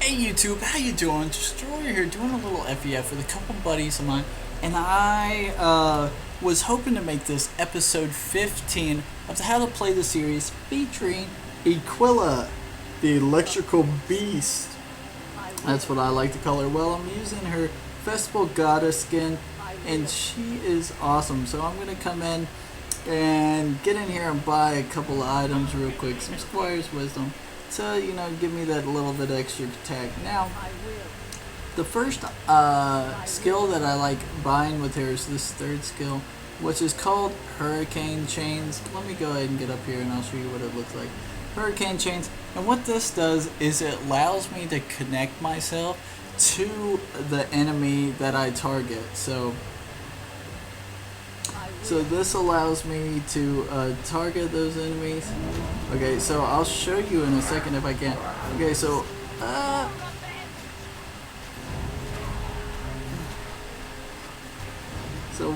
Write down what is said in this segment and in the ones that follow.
Hey YouTube, how you doing? Destroyer here, doing a little FEF with a couple buddies of mine, and I was hoping to make this episode 15 of How to Play the Series featuring Equllia, the electrical beast. That's what I like to call her. Well, I'm using her festival goddess skin, and she is awesome. So I'm gonna come in and get in here and buy a couple of items real quick. Some Squire's Wisdom to, give me that little bit extra attack. Now, the first skill that I like buying with her is this third skill, which is called Hurricane Chains. Let me go ahead and get up here and I'll show you what it looks like. Hurricane Chains, and what this does is it allows me to connect myself to the enemy that I target. So this allows me to target those enemies. Okay, so I'll show you in a second if I can. Okay, so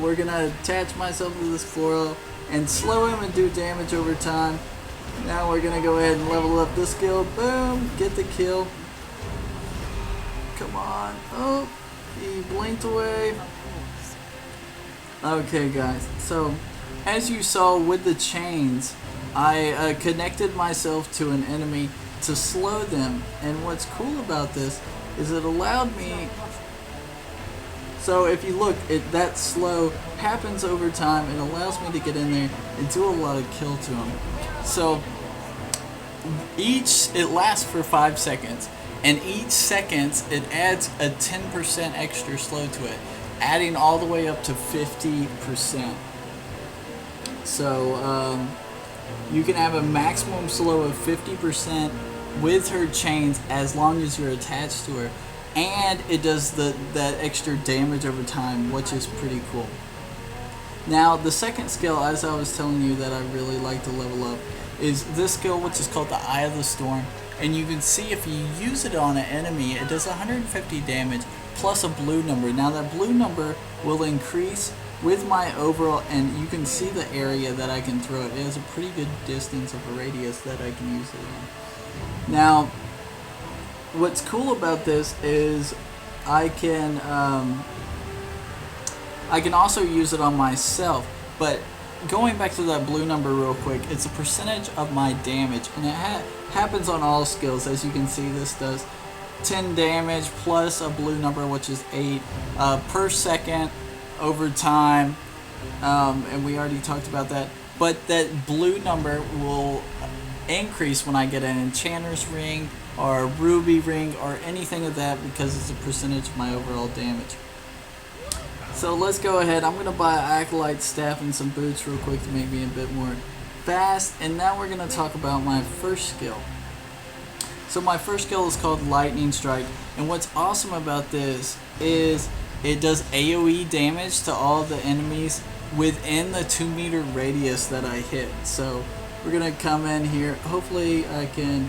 we're gonna attach myself to this Floro and slow him and do damage over time. Now we're gonna go ahead and level up this skill. Boom, get the kill. Come on. Oh, he blinked away. Okay guys, so as you saw with the chains, I connected myself to an enemy to slow them, and what's cool about this is it allowed me, so if you look, that slow happens over time. It allows me to get in there and do a lot of kill to them. So it lasts for 5 seconds, and each second it adds a 10% extra slow to it, adding all the way up to 50%. So you can have a maximum slow of 50% with her chains as long as you're attached to her, and it does that extra damage over time, which is pretty cool. Now the second skill, as I was telling you, that I really like to level up is this skill, which is called the Eye of the Storm. And you can see if you use it on an enemy, it does 150 damage plus a blue number. Now that blue number will increase with my overall, and you can see the area that I can throw it. It has a pretty good distance of a radius that I can use it in. Now, what's cool about this is I can also use it on myself, but going back to that blue number real quick, it's a percentage of my damage, and it happens on all skills. As you can see, this does 10 damage plus a blue number, which is 8 per second over time, and we already talked about that. But that blue number will increase when I get an enchanter's ring or a ruby ring or anything of that, because it's a percentage of my overall damage. So let's go ahead. I'm gonna buy an acolyte staff and some boots real quick to make me a bit more fast, and now we're gonna talk about my first skill. So my first skill is called Lightning Strike, and what's awesome about this is it does AoE damage to all the enemies within the 2-meter radius that I hit. So we're gonna come in here. Hopefully I can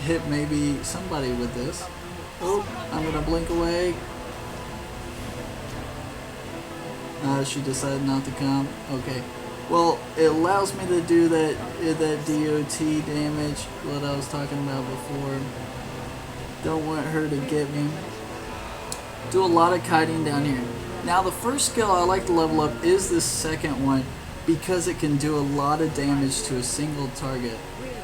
hit maybe somebody with this. Oh, I'm gonna blink away. She decided not to come. Okay. Well, it allows me to do that DOT damage that I was talking about before. Don't want her to get me. Do a lot of kiting down here. Now the first skill I like to level up is this second one, because it can do a lot of damage to a single target.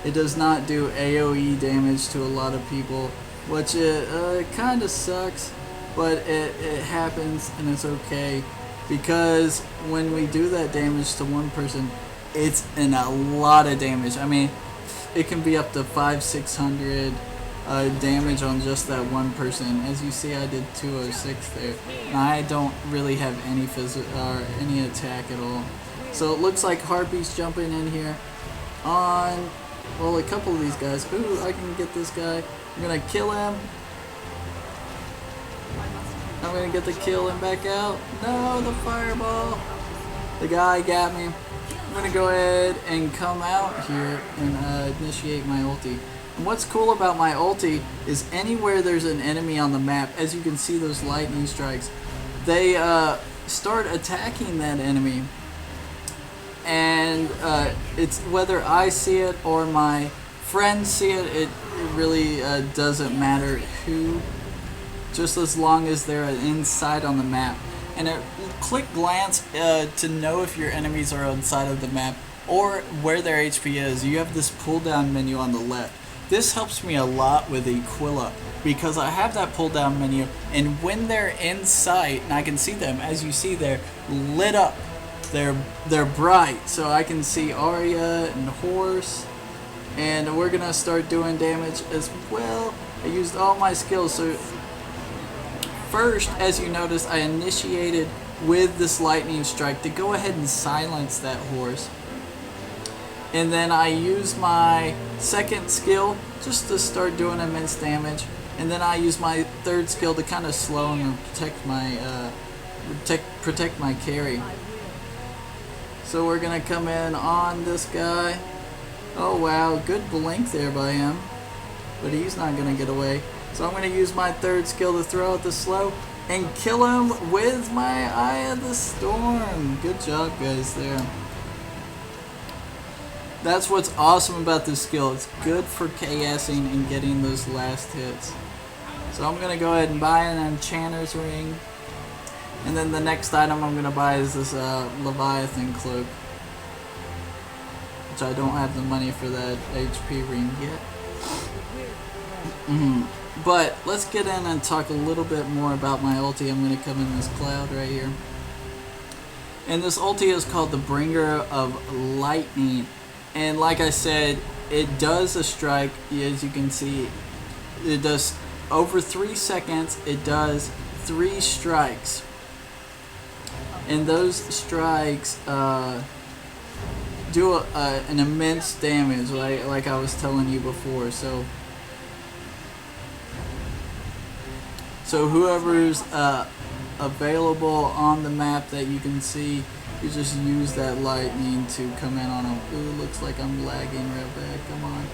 It does not do AoE damage to a lot of people, which it kind of sucks, but it happens and it's okay. Because when we do that damage to one person, it's in a lot of damage. I mean, it can be up to 500-600 damage on just that one person. As you see, I did 206 there. And I don't really have any any attack at all. So it looks like Harpy's jumping in here on, well, a couple of these guys. Ooh, I can get this guy. I'm gonna kill him. I'm gonna get the kill and back out. No, the fireball. The guy got me. I'm gonna go ahead and come out here and initiate my ulti. And what's cool about my ulti is anywhere there's an enemy on the map, as you can see those lightning strikes, they start attacking that enemy. And it's whether I see it or my friends see it, it really doesn't matter who, just as long as they're inside on the map. And a quick glance to know if your enemies are inside of the map or where their HP is. You have this pull down menu on the left. This helps me a lot with Equllia because I have that pull down menu, and when they're in sight and I can see them, as you see there, lit up, they're bright, so I can see Arya and Horse, and we're gonna start doing damage as well. I used all my skills. So first, as you notice, I initiated with this lightning strike to go ahead and silence that horse. And then I use my second skill just to start doing immense damage. And then I use my third skill to kind of slow him and protect my carry. So we're gonna come in on this guy. Oh wow, good blink there by him, but he's not gonna get away. So I'm gonna use my third skill to throw out the slow and kill him with my Eye of the Storm. Good job, guys, there. That's what's awesome about this skill. It's good for KSing and getting those last hits. So I'm going to go ahead and buy an Enchanter's Ring. And then the next item I'm going to buy is this Leviathan Cloak. Which I don't have the money for that HP ring yet. But let's get in and talk a little bit more about my ulti. I'm going to come in this cloud right here. And this ulti is called the Bringer of Lightning. And like I said, it does a strike, as you can see. It does over 3 seconds, it does 3 strikes. And those strikes do an immense damage, like I was telling you before. So whoever's available on the map that you can see, you just use that lightning to come in on them. Ooh, looks like I'm lagging real bad. Come on.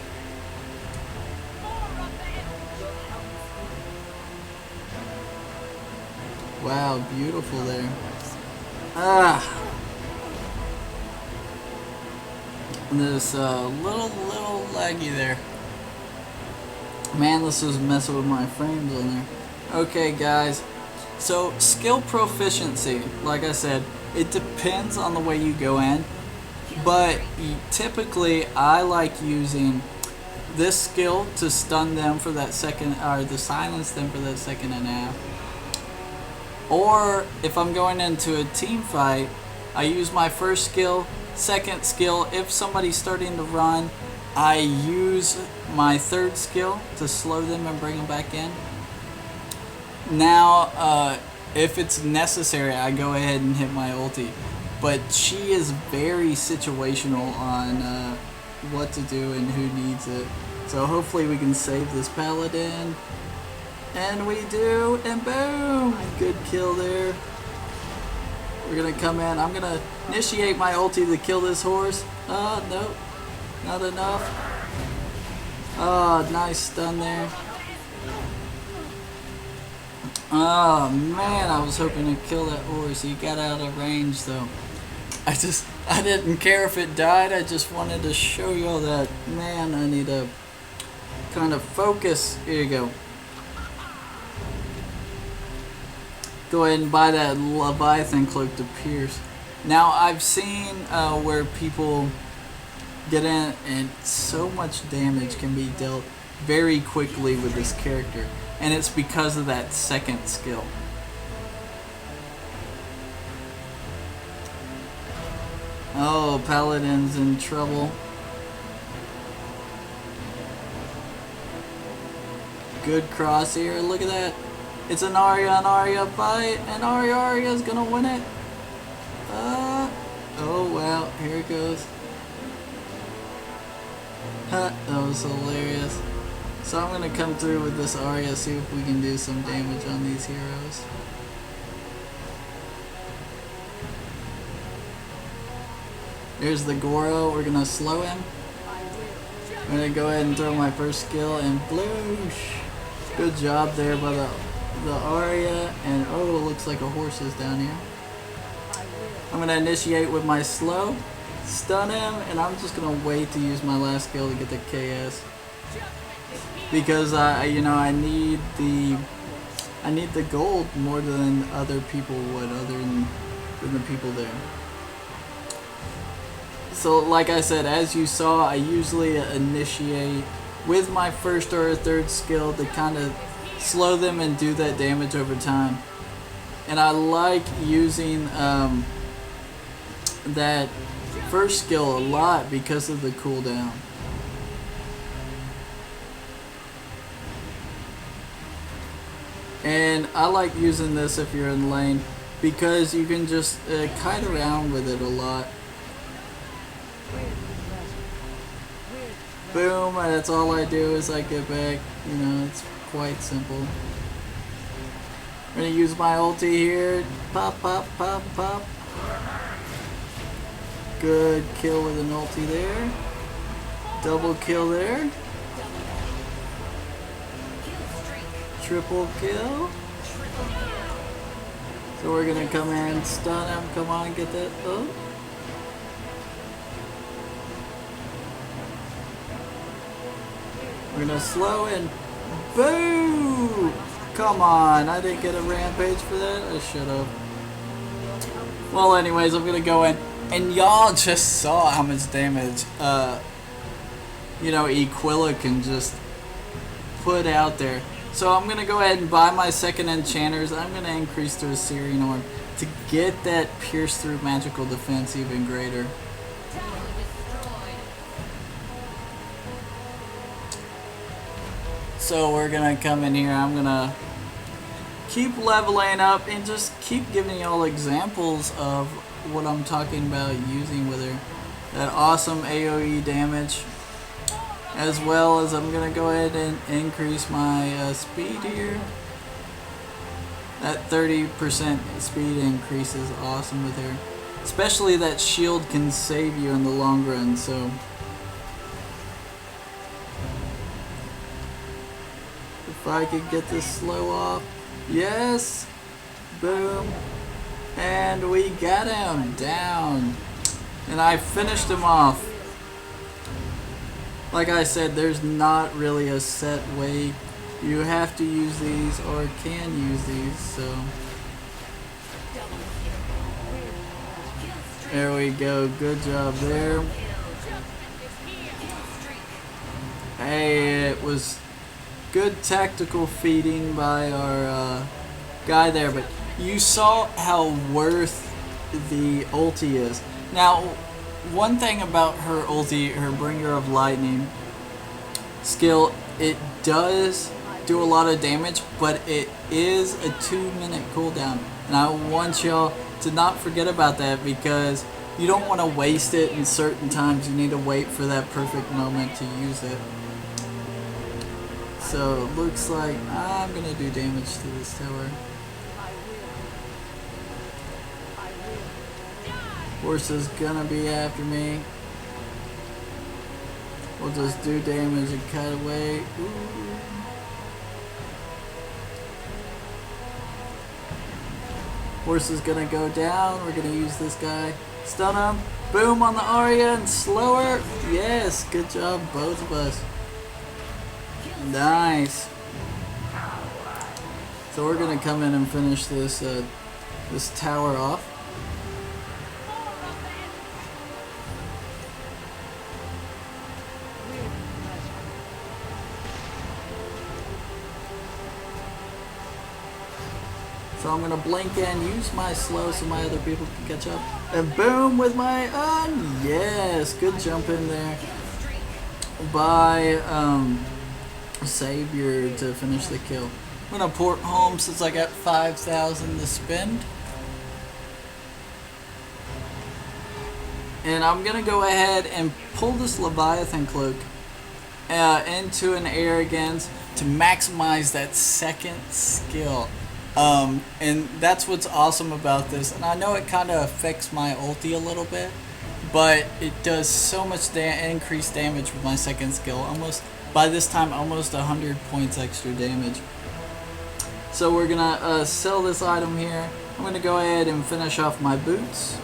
Wow, beautiful there. This little laggy there. Man, this is messing with my frames on there. Okay, guys. So skill proficiency, like I said, it depends on the way you go in, but typically I like using this skill to stun them for that second, or to silence them for that second and a half. Or if I'm going into a team fight, I use my first skill, second skill. If somebody's starting to run, I use my third skill to slow them and bring them back in. Now, if it's necessary, I go ahead and hit my ulti. But she is very situational on what to do and who needs it. So hopefully we can save this paladin. And we do, and boom! Good kill there. We're gonna come in. I'm gonna initiate my ulti to kill this horse. Oh, nope. Not enough. Oh, nice stun there. Oh man, I was hoping to kill that horse. He got out of range though. I didn't care if it died. I just wanted to show you all that. Man, I need to kind of focus. Here you go. Go ahead and buy that Leviathan Cloak to pierce. Now I've seen where people get in and so much damage can be dealt very quickly with this character. And it's because of that second skill. Oh, Paladin's in trouble. Good cross here. Look at that. It's an Arya fight, and Arya's gonna win it. Oh wow, here it goes. That was hilarious. So I'm gonna come through with this Arya, see if we can do some damage on these heroes. There's the Goro, we're gonna slow him. I'm gonna go ahead and throw my first skill and bloosh. Good job there by the Arya, and oh, it looks like a horse is down here. I'm gonna initiate with my slow, stun him, and I'm just gonna wait to use my last skill to get the KS. Because I need the gold more than other people would, than the people there. So like I said, as you saw, I usually initiate with my first or third skill to kind of slow them and do that damage over time. And I like using that first skill a lot because of the cooldown. And I like using this if you're in lane because you can just kite around with it a lot. Boom, and that's all I do is I get back. You know, it's quite simple. I'm gonna use my ulti here. Pop, pop, pop, pop. Good kill with an ulti there. Double kill there. Triple kill. So we're gonna come in and stun him. Come on, get that. Oh. We're gonna slow and boom! Come on, I didn't get a rampage for that. I should have. Well, anyways, I'm gonna go in, and y'all just saw how much damage, Equllia can just put out there. So I'm gonna go ahead and buy my second enchanters. I'm gonna increase to a Syrian orb to get that pierce through magical defense even greater. So we're gonna come in here. I'm gonna keep leveling up and just keep giving y'all examples of what I'm talking about using with her. That awesome AoE damage, as well as I'm gonna go ahead and increase my speed here. That 30% speed increase is awesome with her, especially that shield can save you in the long run. So if I could get this slow off, yes, boom, and we got him down, and I finished him off. Like I said, there's not really a set way. You have to use these or can use these, so. There we go, good job there. Hey, it was good tactical feeding by our guy there, but you saw how worth the ulti is. Now, one thing about her ulti, her Bringer of Lightning skill, it does do a lot of damage, but it is a 2-minute cooldown. And I want y'all to not forget about that, because you don't want to waste it in certain times. You need to wait for that perfect moment to use it. So it looks like I'm going to do damage to this tower. Horse is gonna be after me. We'll just do damage and cut away. Ooh. Horse is gonna go down. We're gonna use this guy. Stun him. Boom on the Arya and slower. Yes, good job, both of us. Nice. So we're gonna come in and finish this this tower off. So I'm gonna blink and use my slow so my other people can catch up. And boom with my yes, good jump in there by Savior to finish the kill. I'm gonna port home since I got 5,000 to spend. And I'm gonna go ahead and pull this Leviathan cloak into an arrogance to maximize that second skill. And that's what's awesome about this. And I know it kind of affects my ulti a little bit, but it does so much increased damage with my second skill. Almost, by this time, almost 100 points extra damage. So we're gonna sell this item here. I'm gonna go ahead and finish off my boots.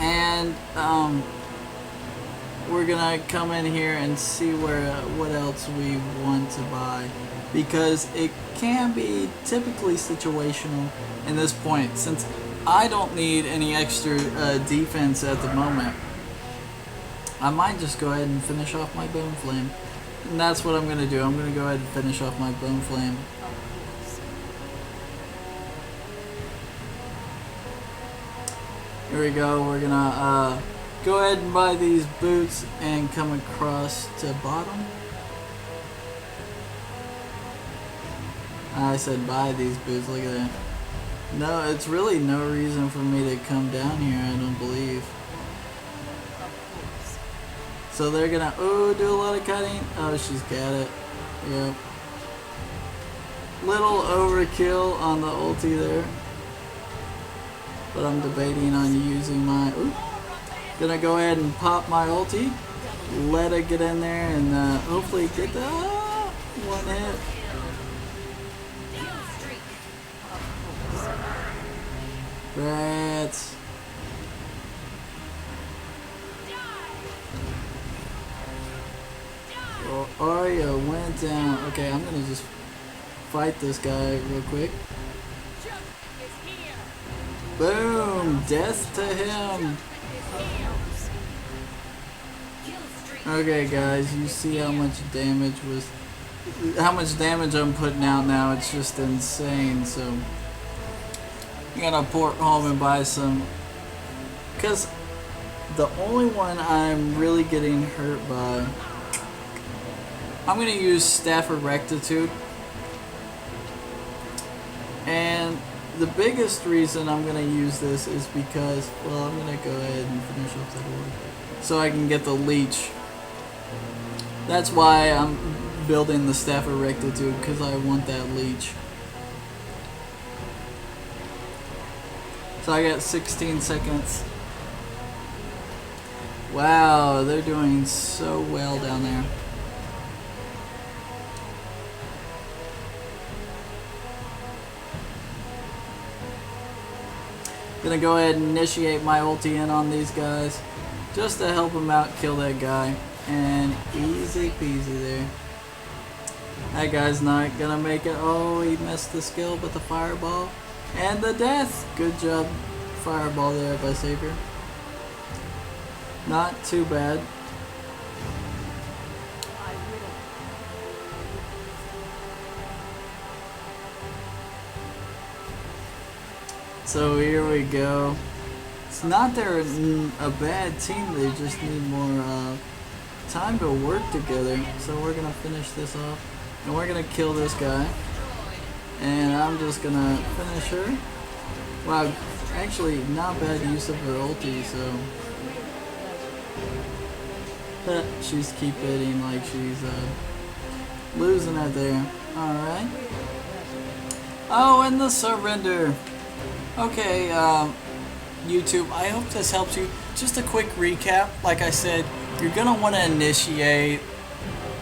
And we're gonna come in here and see what else we want to buy, because it can be typically situational in this point, since I don't need any extra defense at the moment. I might just go ahead and finish off my Bone Flame, and that's what I'm gonna do. I'm gonna go ahead and finish off my Bone Flame. Here we go. We're gonna go ahead and buy these boots and come across to bottom. I said buy these boots, look at that. No, it's really no reason for me to come down here, I don't believe. So they're gonna, do a lot of cutting. Oh, she's got it. Yep. Little overkill on the ulti there. But I'm debating on using my, gonna go ahead and pop my ulti. Let it get in there and hopefully get the one hit. Rats. Well, Arya went down. Okay, I'm gonna just fight this guy real quick. Boom! Death to him! Okay guys, you see how much damage I'm putting out now. It's just insane. So I'm gonna port home and buy some, because the only one I'm really getting hurt by, I'm gonna use Staff of Rectitude. And the biggest reason I'm gonna use this is because, well, I'm gonna go ahead and finish up that order so I can get the leech. That's why I'm building the Staff of Rectitude, because I want that leech. So I got 16 seconds. Wow, they're doing so well down there. Gonna go ahead and initiate my ulti in on these guys just to help them out, kill that guy, and easy peasy there. That guy's not gonna make it. Oh, he missed the skill, but the fireball and the death. Good job, fireball there by Savior. Not too bad. So here we go. It's not they're a bad team, they just need more time to work together. So we're gonna finish this off, and we're gonna kill this guy, and I'm just gonna finish her. Wow, actually not bad use of her ulti. So she's keep hitting like she's losing it there. Alright. Oh, and the surrender. Okay, YouTube, I hope this helps you. Just a quick recap. Like I said, you're going to want to initiate.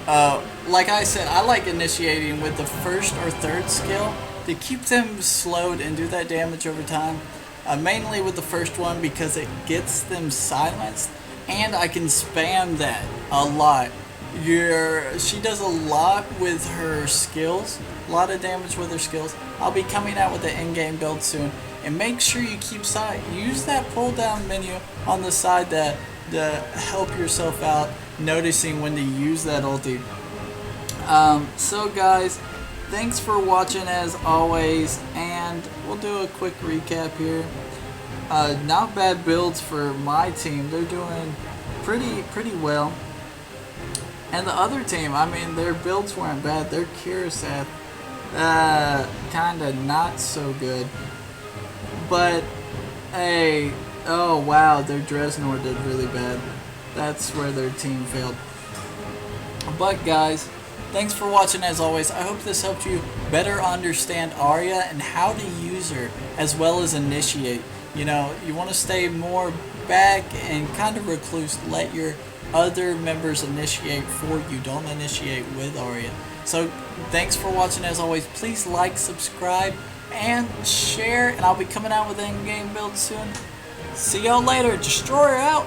Like I said, I like initiating with the first or third skill to keep them slowed and do that damage over time. Mainly with the first one because it gets them silenced, and I can spam that a lot. She does a lot with her skills, a lot of damage with her skills. I'll be coming out with the in-game build soon, and make sure you keep use that pull down menu on the side to help yourself out noticing when to use that ulti. So guys, thanks for watching as always, and we'll do a quick recap here. Not bad builds for my team. They're doing pretty well. And the other team, I mean, their builds weren't bad. Their Curasat, kinda not so good. But, hey, oh wow, their Dresnor did really bad. That's where their team failed. But guys, thanks for watching as always. I hope this helped you better understand Arya and how to use her, as well as initiate. You know, you want to stay more back and kind of recluse. Let your other members initiate for you. Don't initiate with Arya. So thanks for watching as always. Please like, subscribe, and share. And I'll be coming out with an in-game build soon. See y'all later. Destroyer out.